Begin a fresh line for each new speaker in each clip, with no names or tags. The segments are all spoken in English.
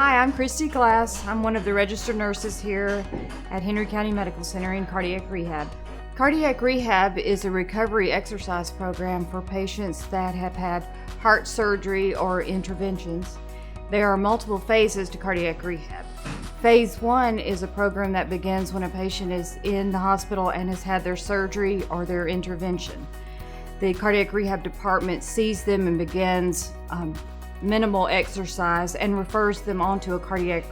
Hi, I'm Christy Glass. I'm one of the registered nurses here at Henry County Medical Center in Cardiac Rehab. Cardiac Rehab is a recovery exercise program for patients that have had heart surgery or interventions. There are multiple phases to cardiac rehab. Phase one is a program that begins when a patient is in the hospital and has had their surgery or their intervention. The cardiac rehab department sees them and begins minimal exercise and refers them on to a cardiac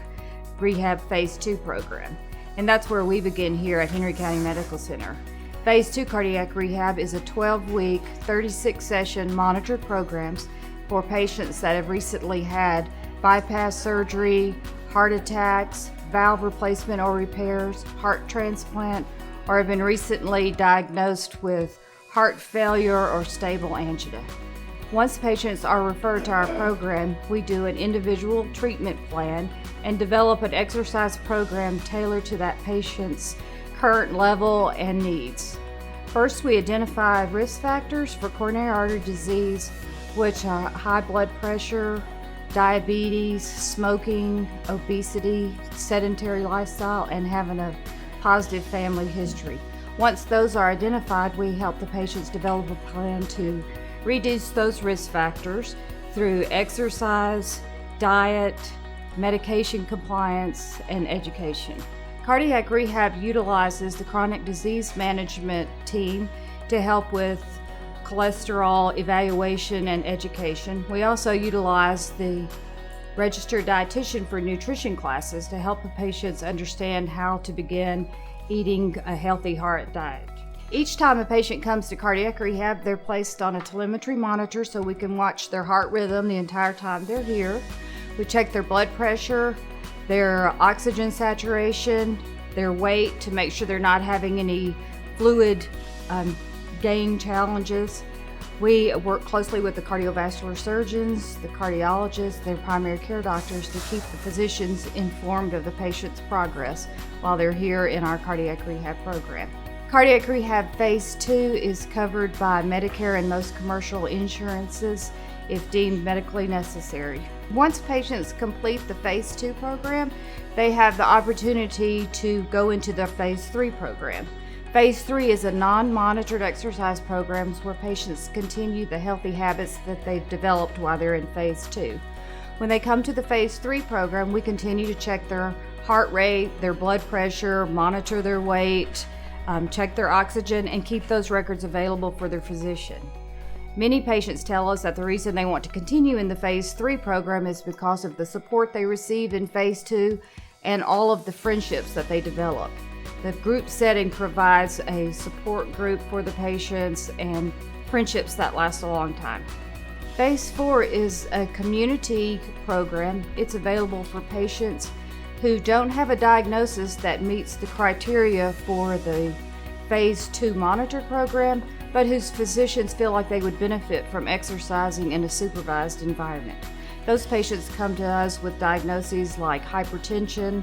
rehab phase two program. And that's where we begin here at Henry County Medical Center. Phase two cardiac rehab is a 12-week, 36-session monitored programs for patients that have recently had bypass surgery, heart attacks, valve replacement or repairs, heart transplant, or have been recently diagnosed with heart failure or stable angina. Once patients are referred to our program, we do an individual treatment plan and develop an exercise program tailored to that patient's current level and needs. First, we identify risk factors for coronary artery disease, which are high blood pressure, diabetes, smoking, obesity, sedentary lifestyle, and having a positive family history. Once those are identified, we help the patients develop a plan to reduce those risk factors through exercise, diet, medication compliance, and education. Cardiac rehab utilizes the chronic disease management team to help with cholesterol evaluation and education. We also utilize the registered dietitian for nutrition classes to help the patients understand how to begin eating a healthy heart diet. Each time a patient comes to cardiac rehab, they're placed on a telemetry monitor so we can watch their heart rhythm the entire time they're here. We check their blood pressure, their oxygen saturation, their weight to make sure they're not having any fluid gain challenges. We work closely with the cardiovascular surgeons, the cardiologists, their primary care doctors to keep the physicians informed of the patient's progress while they're here in our cardiac rehab program. Cardiac rehab phase two is covered by Medicare and most commercial insurances if deemed medically necessary. Once patients complete the phase two program, they have the opportunity to go into the phase three program. Phase three is a non-monitored exercise program where patients continue the healthy habits that they've developed while they're in phase two. When they come to the phase three program, we continue to check their heart rate, their blood pressure, monitor their weight, check their oxygen, and keep those records available for their physician. Many patients tell us that the reason they want to continue in the phase three program is because of the support they receive in phase two and all of the friendships that they develop. The group setting provides a support group for the patients and friendships that last a long time. Phase four is a community program. It's available for patients who don't have a diagnosis that meets the criteria for the phase two monitor program, but whose physicians feel like they would benefit from exercising in a supervised environment. Those patients come to us with diagnoses like hypertension,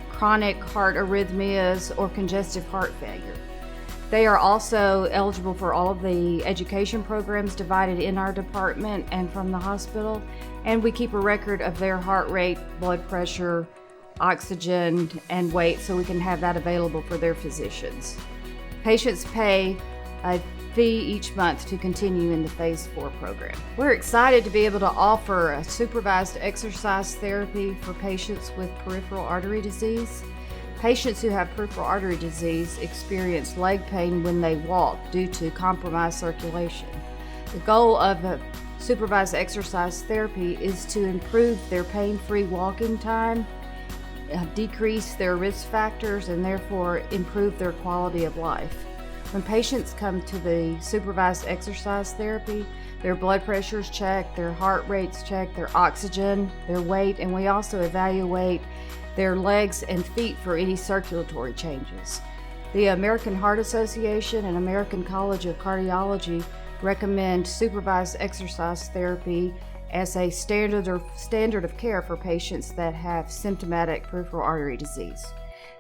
chronic heart arrhythmias, or congestive heart failure. They are also eligible for all of the education programs divided in our department and from the hospital, and we keep a record of their heart rate, blood pressure, oxygen, and weight so we can have that available for their physicians. Patients pay a fee each month to continue in the phase four program. We're excited to be able to offer a supervised exercise therapy for patients with peripheral artery disease. Patients who have peripheral artery disease experience leg pain when they walk due to compromised circulation. The goal of a supervised exercise therapy is to improve their pain-free walking time, decrease their risk factors, and therefore improve their quality of life. When patients come to the supervised exercise therapy, their blood pressure is checked, their heart rate's checked, their oxygen, their weight, and we also evaluate their legs and feet for any circulatory changes. The American Heart Association and American College of Cardiology recommend supervised exercise therapy as a standard of care for patients that have symptomatic peripheral artery disease.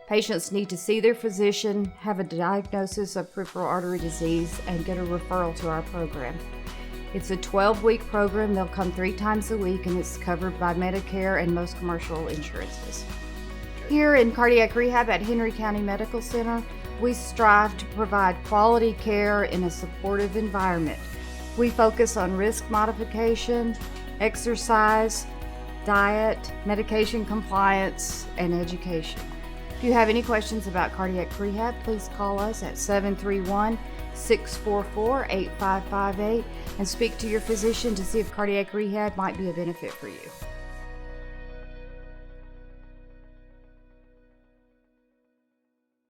Patients need to see their physician, have a diagnosis of peripheral artery disease, and get a referral to our program. It's a 12-week program. They'll come 3 times a week, and it's covered by Medicare and most commercial insurances. Here in cardiac rehab at Henry County Medical Center, we strive to provide quality care in a supportive environment. We focus on risk modification, exercise, diet, medication compliance, and education. If you have any questions about cardiac rehab, please call us at 731-644-8558 and speak to your physician to see if cardiac rehab might be a benefit for you.